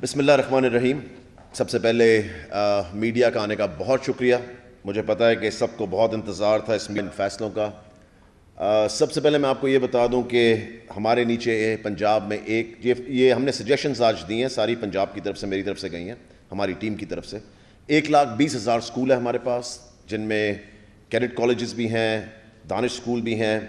بسم اللہ الرحمن الرحیم. سب سے پہلے میڈیا کا آنے کا بہت شکریہ. مجھے پتہ ہے کہ سب کو بہت انتظار تھا اس فیصلوں کا. سب سے پہلے میں آپ کو یہ بتا دوں کہ ہمارے نیچے پنجاب میں یہ ہم نے سجیشنز آج دی ہیں, ساری پنجاب کی طرف سے, میری طرف سے گئی ہیں, ہماری ٹیم کی طرف سے. 1,20,000 اسکول ہے ہمارے پاس, جن میں کیڈٹ کالجز بھی ہیں, دانش اسکول بھی ہیں.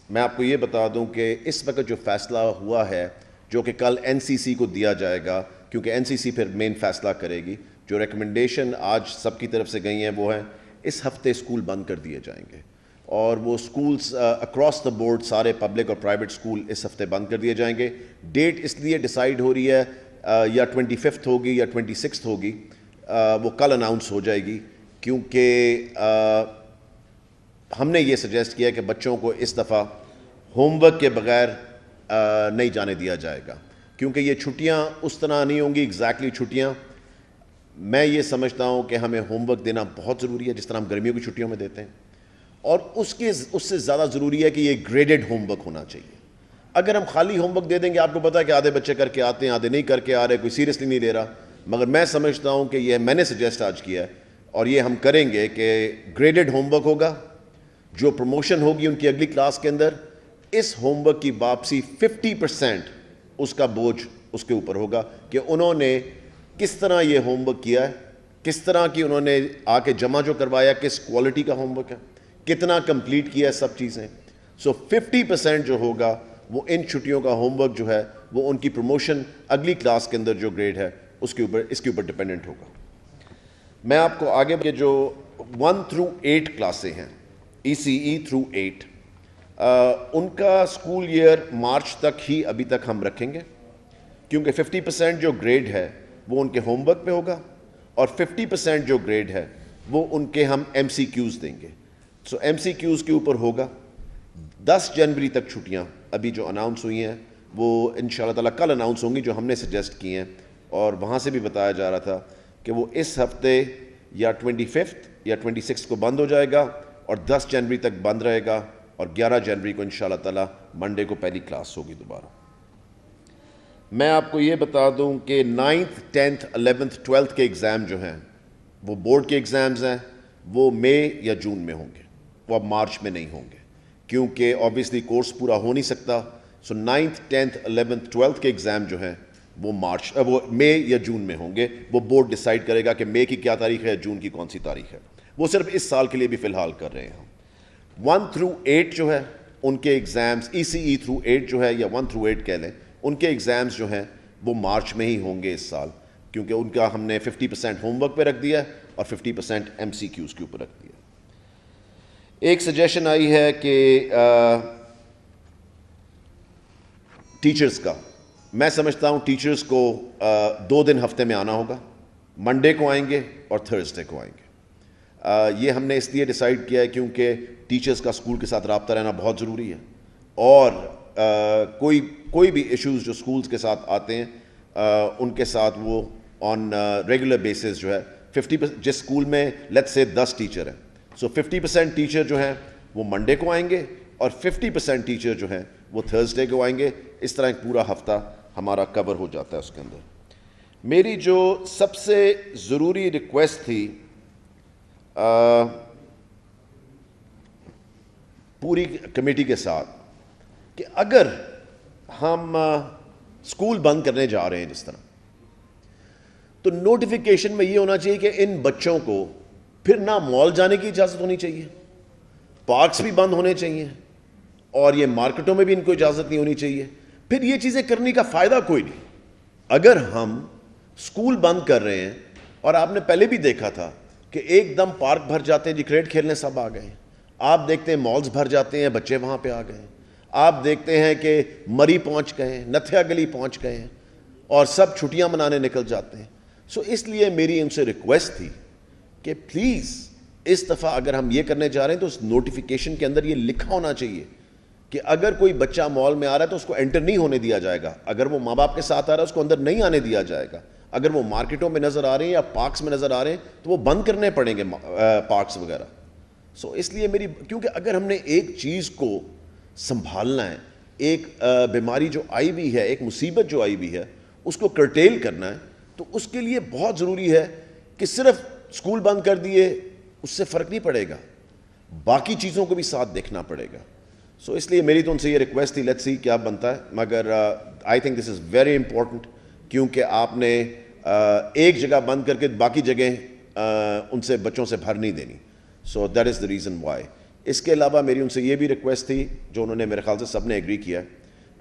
میں آپ کو یہ بتا دوں کہ اس وقت جو فیصلہ ہوا ہے, جو کہ کل NCC کو دیا جائے گا, کیونکہ NCC پھر مین فیصلہ کرے گی, جو ریکمنڈیشن آج سب کی طرف سے گئی ہیں وہ ہیں اس ہفتے اسکول بند کر دیے جائیں گے. اور وہ اسکولز اکراس دا بورڈ سارے پبلک اور پرائیویٹ اسکول اس ہفتے بند کر دیے جائیں گے. ڈیٹ اس لیے ڈیسائیڈ ہو رہی ہے یا 25 ہوگی یا 26 ہوگی, وہ کل اناؤنس ہو جائے گی, کیونکہ ہم نے یہ سجیسٹ کیا کہ بچوں کو اس دفعہ ہوم ورک کے بغیر نہیں جانے دیا جائے گا, کیونکہ یہ چھٹیاں اس طرح نہیں ہوں گی ایگزیکٹلی چھٹیاں. میں یہ سمجھتا ہوں کہ ہمیں ہوم ورک دینا بہت ضروری ہے, جس طرح ہم گرمیوں کی چھٹیوں میں دیتے ہیں, اور اس سے زیادہ ضروری ہے کہ یہ گریڈڈ ہوم ورک ہونا چاہیے. اگر ہم خالی ہوم ورک دے دیں گے, آپ کو پتا ہے کہ آدھے بچے کر کے آتے ہیں, آدھے نہیں کر کے آ رہے, کوئی سیریسلی نہیں لے رہا, مگر میں سمجھتا ہوں کہ یہ میں نے سجیسٹ آج کیا ہے اور یہ ہم کریں گے کہ گریڈڈ ہوم ورک ہوگا. جو پروموشن ہوگی ان کی اگلی کلاس کے اندر, اس ہوم ورک کی واپسی 50% اس کا بوجھ اس کے اوپر ہوگا کہ انہوں نے کس طرح یہ ہوم ورک کیا ہے, کس طرح کی انہوں نے آ کے جمع جو کروایا, کس کوالٹی کا ہوم ورک ہے, کتنا کمپلیٹ کیا ہے, سب چیزیں. سو 50% جو ہوگا وہ ان چھٹیوں کا ہوم ورک جو ہے وہ ان کی پروموشن اگلی کلاس کے اندر جو گریڈ ہے اس کے اوپر ڈپینڈنٹ ہوگا. میں آپ کو آگے کے جو 1 through 8 کلاسیں ہیں, ECE through 8, ان کا اسکول ایئر مارچ تک ہی ابھی تک ہم رکھیں گے, کیونکہ 50% جو گریڈ ہے وہ ان کے ہوم ورک پہ ہوگا, اور 50% جو گریڈ ہے وہ ان کے ہم MCQs دیں گے. سو MCQs کے اوپر ہوگا. 10 جنوری تک چھٹیاں ابھی جو اناؤنس ہوئی ہیں وہ انشاءاللہ تعالیٰ کل اناؤنس ہوں گی, جو ہم نے سجیسٹ کی ہیں, اور وہاں سے بھی بتایا جا رہا تھا کہ وہ اس ہفتے یا 25 یا 26 کو بند ہو جائے گا, اور 10 جنوری تک بند رہے گا, اور 11 جنوری کو انشاءاللہ تعالیٰ منڈے کو پہلی کلاس ہوگی دوبارہ. میں آپ کو یہ بتا دوں کہ 9th 10th 11th 12th کے ایگزام جو ہیں وہ بورڈ کے ایگزامز ہیں, وہ مئی یا جون میں ہوں گے, وہ اب مارچ میں نہیں ہوں گے, کیونکہ آبویسلی کورس پورا ہو نہیں سکتا. سو 9th 10th 11th 12th کے ایگزام جو ہیں وہ وہ مئی یا جون میں ہوں گے. وہ بورڈ ڈیسائیڈ کرے گا کہ مئی کی کیا تاریخ ہے, جون کی کون سی تاریخ ہے. وہ صرف اس سال کے لیے بھی فی الحال کر رہے ہیں. 1 through 8 جو ہے ان کے ایگزامز, ECE through 8 جو ہے, یا 1 through 8 کہہ لیں, ان کے ایگزامز جو ہیں وہ مارچ میں ہی ہوں گے اس سال, کیونکہ ان کا ہم نے 50% ہوم ورک پہ رکھ دیا اور 50% MCQs کے اوپر رکھ دیا. ایک سجیشن آئی ہے کہ ٹیچرز کا, میں سمجھتا ہوں ٹیچرز کو 2 دن ہفتے میں آنا ہوگا, منڈے کو آئیں گے اور تھرسڈے کو آئیں گے. یہ ہم نے اس لیے ڈیسائیڈ کیا ہے کیونکہ ٹیچرز کا اسکول کے ساتھ رابطہ رہنا بہت ضروری ہے, اور کوئی بھی ایشوز جو اسکولز کے ساتھ آتے ہیں ان کے ساتھ وہ آن ریگولر بیسس جو ہے 50%, جس اسکول میں لیٹس سے 10 ٹیچر ہیں, سو 50% ٹیچر جو ہیں وہ منڈے کو آئیں گے, اور 50% ٹیچر جو ہیں وہ تھرسڈے کو آئیں گے. اس طرح ایک پورا ہفتہ ہمارا کور ہو جاتا ہے اس کے اندر. میری جو سب سے ضروری ریکویسٹ تھی پوری کمیٹی کے ساتھ, کہ اگر ہم اسکول بند کرنے جا رہے ہیں جس طرح, تو نوٹیفیکیشن میں یہ ہونا چاہیے کہ ان بچوں کو پھر نہ مال جانے کی اجازت ہونی چاہیے, پارکس بھی بند ہونے چاہیے, اور یہ مارکیٹوں میں بھی ان کو اجازت نہیں ہونی چاہیے. پھر یہ چیزیں کرنے کا فائدہ کوئی نہیں. اگر ہم اسکول بند کر رہے ہیں, اور آپ نے پہلے بھی دیکھا تھا کہ ایک دم پارک بھر جاتے ہیں, جی کرکٹ کھیلنے سب آ گئے ہیں, آپ دیکھتے ہیں مالز بھر جاتے ہیں, بچے وہاں پہ آ گئے ہیں, آپ دیکھتے ہیں کہ مری پہنچ گئے ہیں, نتھیا گلی پہنچ گئے ہیں, اور سب چھٹیاں منانے نکل جاتے ہیں. سو اس لیے میری ان سے ریکویسٹ تھی کہ پلیز اس دفعہ اگر ہم یہ کرنے جا رہے ہیں تو اس نوٹیفیکیشن کے اندر یہ لکھا ہونا چاہیے کہ اگر کوئی بچہ مال میں آ رہا ہے تو اس کو انٹر نہیں ہونے دیا جائے گا, اگر وہ ماں باپ کے ساتھ آ رہا ہے اس کو اندر نہیں آنے دیا جائے گا, اگر وہ مارکیٹوں میں نظر آ رہے ہیں یا پارکس میں نظر آ رہے ہیں تو وہ بند کرنے پڑیں گے پارکس وغیرہ. سو اس لیے کیونکہ اگر ہم نے ایک چیز کو سنبھالنا ہے ایک بیماری جو آئی بھی ہے, ایک مصیبت جو آئی بھی ہے, اس کو کرٹیل کرنا ہے, تو اس کے لیے بہت ضروری ہے کہ صرف اسکول بند کر دیے اس سے فرق نہیں پڑے گا, باقی چیزوں کو بھی ساتھ دیکھنا پڑے گا. سو اس لیے میری تو ان سے یہ ریکویسٹ تھی, لیٹس سی کیا بنتا ہے, مگر I think this is very important, کیونکہ آپ نے ایک جگہ بند کر کے باقی جگہیں ان سے بچوں سے بھر نہیں دینی. So that is the reason why. اس کے علاوہ میری ان سے یہ بھی ریکویسٹ تھی, جو انہوں نے میرے خیال سے سب نے ایگری کیا,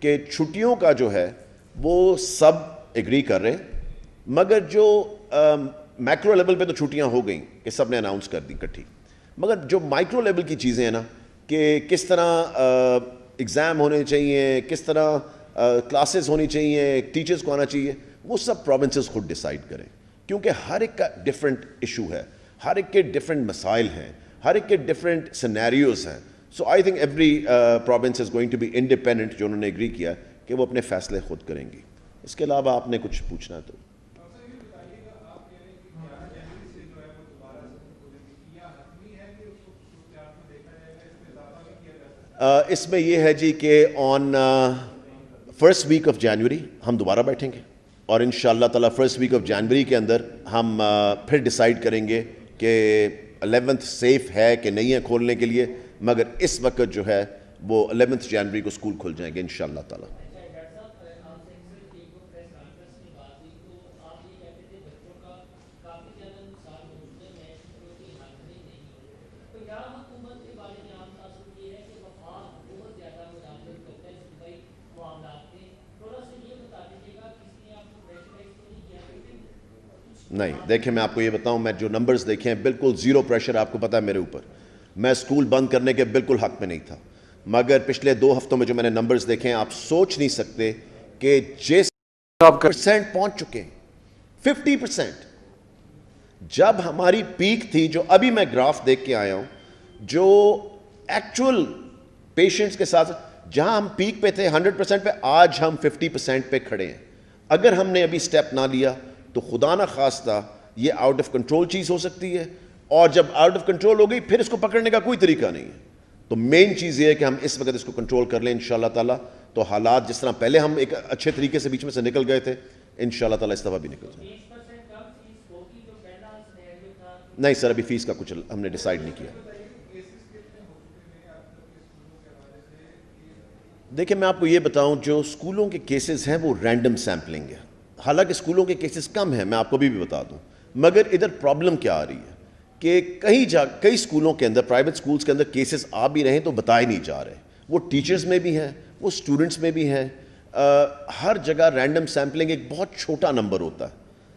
کہ چھٹیوں کا جو ہے وہ سب ایگری کر رہے ہیں, مگر جو میکرو لیول پہ تو چھٹیاں ہو گئیں کہ سب نے اناؤنس کر دی کٹھی, مگر جو مائکرو لیول کی چیزیں ہیں نا, کہ کس طرح ایگزام ہونے چاہیے, کس طرح کلاسز ہونی چاہیے, ٹیچرز کو آنا چاہیے, وہ سب پروونسز خود ڈیسائیڈ کریں, کیونکہ ہر ایک کا ڈفرینٹ ایشو ہے, ہر ایک کے ڈفرینٹ مسائل ہیں, ہر ایک کے ڈفرینٹ سینیریوز ہیں. So I think every province is going to be independent, جو انہوں نے ایگری کیا کہ وہ اپنے فیصلے خود کریں گی. اس کے علاوہ آپ نے کچھ پوچھنا ہے تو اس میں یہ ہے جی کہ on first week of January ہم دوبارہ بیٹھیں گے, اور ان شاء اللہ تعالیٰ فرسٹ ویک آف جنوری کے اندر ہم پھر ڈیسائیڈ کریں گے کہ 11th سیف ہے کہ نہیں ہے کھولنے کے لیے, مگر اس وقت جو ہے وہ 11th جنوری کو اسکول کھل جائیں گے ان شاء اللہ تعالیٰ. نہیں دیکھیں, میں آپ کو یہ بتاؤں, میں جو نمبرز دیکھیں بالکل زیرو پریشر, آپ کو پتہ ہے میرے اوپر, میں اسکول بند کرنے کے بالکل حق میں نہیں تھا, مگر پچھلے 2 ہفتوں میں جو میں نے نمبرز دیکھے ہیں, آپ سوچ نہیں سکتے کہ جس % پہنچ چکے ہیں 50%. جب ہماری پیک تھی, جو ابھی میں گراف دیکھ کے آیا ہوں, جو ایکچول پیشنٹس کے ساتھ جہاں ہم پیک پہ تھے 100% پہ, آج ہم 50% پہ کھڑے ہیں. اگر ہم نے ابھی سٹیپ نہ لیا تو خدا نہ خواستہ یہ آؤٹ آف کنٹرول چیز ہو سکتی ہے, اور جب آؤٹ آف کنٹرول ہو گئی پھر اس کو پکڑنے کا کوئی طریقہ نہیں ہے. تو مین چیز یہ ہے کہ ہم اس وقت اس کو کنٹرول کر لیں انشاءاللہ تعالیٰ, تو حالات جس طرح پہلے ہم ایک اچھے طریقے سے بیچ میں سے نکل گئے تھے, انشاءاللہ تعالیٰ اس دفعہ بھی نکل جائیں. نہیں سر, ابھی فیس کا کچھ ہم نے ڈیسائیڈ نہیں کیا. دیکھیں میں آپ کو یہ بتاؤں, جو اسکولوں کے کیسز ہیں وہ رینڈم سیمپلنگ ہے, حالانکہ اسکولوں کے کیسز کم ہیں, میں آپ کو بھی بتا دوں, مگر ادھر پرابلم کیا آ رہی ہے کہ کئی اسکولوں کے اندر, پرائیویٹ اسکولز کے اندر کیسز آ بھی رہے ہیں تو بتائے نہیں جا رہے. وہ ٹیچرز میں بھی ہیں, وہ اسٹوڈنٹس میں بھی ہیں, ہر جگہ رینڈم سیمپلنگ ایک بہت چھوٹا نمبر ہوتا ہے.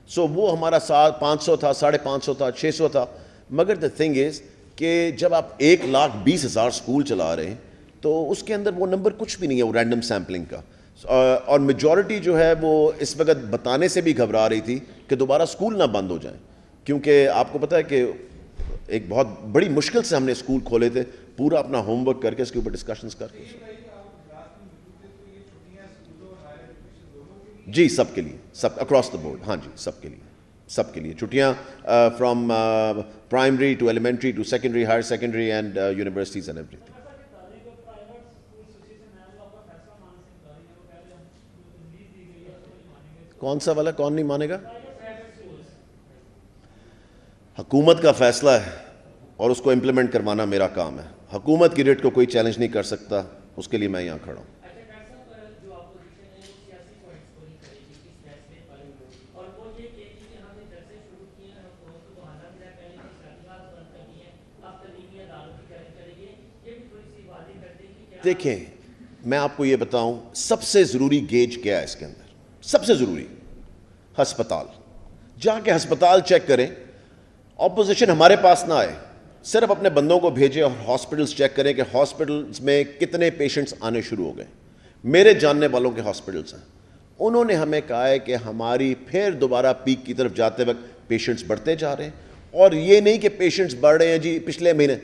سو وہ ہمارا 500 تھا, 550 تھا, 600 تھا, مگر دا تھنگ از کہ جب آپ 1,20,000 اسکول چلا رہے ہیں تو اس کے اندر وہ نمبر کچھ بھی نہیں ہے, وہ رینڈم سیمپلنگ کا. اور میجورٹی جو ہے وہ اس وقت بتانے سے بھی گھبرا رہی تھی کہ دوبارہ اسکول نہ بند ہو جائیں, کیونکہ آپ کو پتہ ہے کہ ایک بہت بڑی مشکل سے ہم نے اسکول کھولے تھے, پورا اپنا ہوم ورک کر کے اس کے اوپر ڈسکشنز کر کے. جی سب کے لیے, سب اکراس دا بورڈ, ہاں جی سب کے لیے, سب کے لیے چھٹیاں, from primary to elementary to secondary, higher secondary and universities and everything. کون سا والا, کون نہیں مانے گا؟ حکومت کا فیصلہ ہے اور اس کو امپلیمنٹ کروانا میرا کام ہے. حکومت کی ریٹ کو کوئی چیلنج نہیں کر سکتا, اس کے لیے میں یہاں کھڑا ہوں. دیکھیں میں آپ کو یہ بتاؤں, سب سے ضروری گیج کیا ہے اس کے اندر, سب سے ضروری ہسپتال. جا کے ہسپتال چیک کریں, اپوزیشن ہمارے پاس نہ آئے, صرف اپنے بندوں کو بھیجیں اور ہاسپٹلز چیک کریں کہ ہاسپٹلز میں کتنے پیشنٹس آنے شروع ہو گئے. میرے جاننے والوں کے ہاسپٹلز ہیں, انہوں نے ہمیں کہا ہے کہ ہماری پھر دوبارہ پیک کی طرف جاتے وقت پیشنٹس بڑھتے جا رہے ہیں, اور یہ نہیں کہ پیشنٹس بڑھ رہے ہیں جی پچھلے مہینے,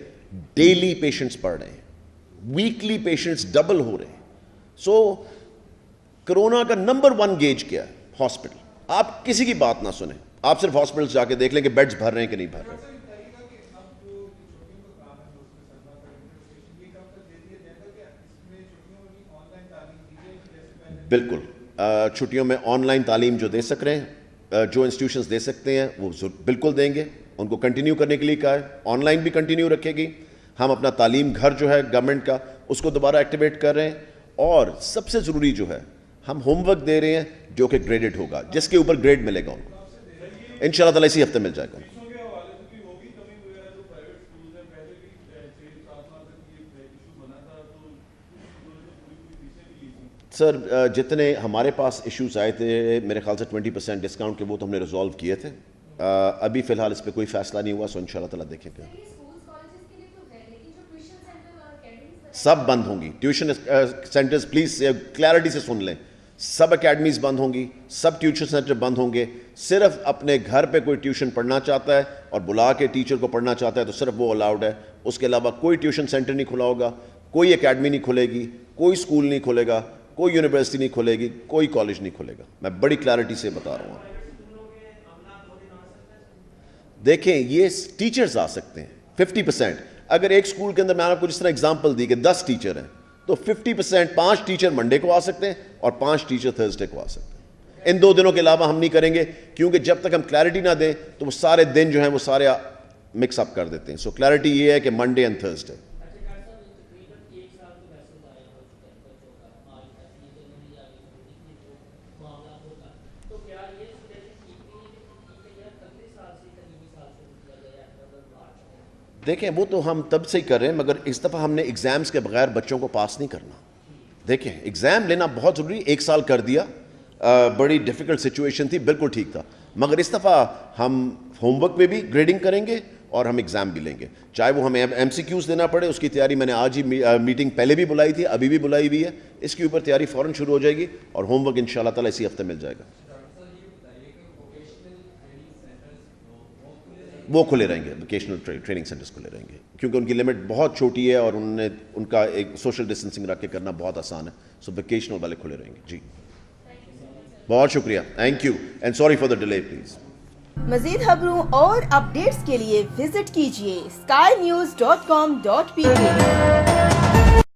ڈیلی پیشنٹس بڑھ رہے ہیں, ویکلی پیشنٹس ڈبل ہو رہے ہیں. سو کرونا کا نمبر 1 گیج کیا ہے ہاسپٹل. آپ کسی کی بات نہ سنیں, آپ صرف ہاسپٹلس جا کے دیکھ لیں کہ بیڈز بھر رہے ہیں کہ نہیں بھر رہے ہیں. بالکل چھٹیوں میں آن لائن تعلیم جو دے سک رہے ہیں, جو انسٹیٹیوشنز دے سکتے ہیں وہ بالکل دیں گے. ان کو کنٹینیو کرنے کے لیے کہا ہے, آن لائن بھی کنٹینیو رکھے گی. ہم اپنا تعلیم گھر جو ہے گورنمنٹ کا اس کو دوبارہ ایکٹیویٹ کر رہے ہیں. اور سب سے ضروری جو ہے ہم ہوم ورک دے رہے ہیں جو کہ گریڈڈ ہوگا, جس کے اوپر گریڈ ملے گا ان کو, ان شاء اللہ تعالیٰ اسی ہفتے مل جائے گا. سر جتنے ہمارے پاس ایشوز آئے تھے میرے خیال سے 20% ڈسکاؤنٹ کے وہ تو ہم نے ریزالو کیے تھے. ابھی فی الحال اس پہ کوئی فیصلہ نہیں ہوا, سو ان شاء اللہ تعالیٰ دیکھیں گے. سب بند ہوں گی ٹیوشن سینٹرز, پلیز کلیئرٹی سے سن لیں, سب اکیڈمیز بند ہوں گی, سب ٹیوشن سینٹر بند ہوں گے. صرف اپنے گھر پہ کوئی ٹیوشن پڑھنا چاہتا ہے اور بلا کے ٹیچر کو پڑھنا چاہتا ہے تو صرف وہ الاؤڈ ہے. اس کے علاوہ کوئی ٹیوشن سینٹر نہیں کھلا ہوگا, کوئی اکیڈمی نہیں کھلے گی, کوئی اسکول نہیں کھلے گا, کوئی یونیورسٹی نہیں کھلے گی, کوئی کالج نہیں کھلے گا. میں بڑی کلیئرٹی سے بتا رہا ہوں. دیکھیں یہ ٹیچرز آ سکتے ہیں 50%. اگر ایک اسکول کے اندر میں نے آپ کو جس طرح اگزامپل دی کہ 10 ٹیچر ہیں تو 50% 5 ٹیچر منڈے کو آ سکتے ہیں اور 5 ٹیچر تھرسڈے کو آ سکتے ہیں. ان 2 دنوں کے علاوہ ہم نہیں کریں گے, کیونکہ جب تک ہم کلیئرٹی نہ دیں تو وہ سارے دن جو ہیں وہ سارے مکس اپ کر دیتے ہیں. سو کلیئرٹی یہ ہے کہ منڈے اینڈ تھرسڈے. دیکھیں وہ تو ہم تب سے ہی کر رہے ہیں, مگر اس دفعہ ہم نے ایگزامز کے بغیر بچوں کو پاس نہیں کرنا. دیکھیں ایگزام لینا بہت ضروری, 1 سال کر دیا, بڑی ڈیفیکلٹ سچویشن تھی, بالکل ٹھیک تھا, مگر اس دفعہ ہم ہوم ورک میں بھی گریڈنگ کریں گے اور ہم ایگزام بھی لیں گے, چاہے وہ ہمیں MCQs دینا پڑے. اس کی تیاری میں نے آج ہی میٹنگ پہلے بھی بلائی تھی, ابھی بھی بلائی ہوئی ہے. اس کے اوپر تیاری فوراً شروع ہو جائے گی اور ہوم ورک ان شاء اللہ تعالیٰ اسی ہفتے مل جائے گا. وہ کھلے رہیں گے, ووکیشنل ٹریننگ سینٹرز کھلے رہیں گے, کیونکہ ان کی لمٹ بہت چھوٹی ہے اور ان کا ایک سوشل ڈسٹینسنگ رکھ کے کرنا بہت آسان ہے. سو ووکیشنل والے کھلے رہیں گے. جی بہت شکریہ, thank you and sorry for the delay. Please مزید خبروں اور اپڈیٹس کے لیے وزٹ کیجیے skynews.com.pk.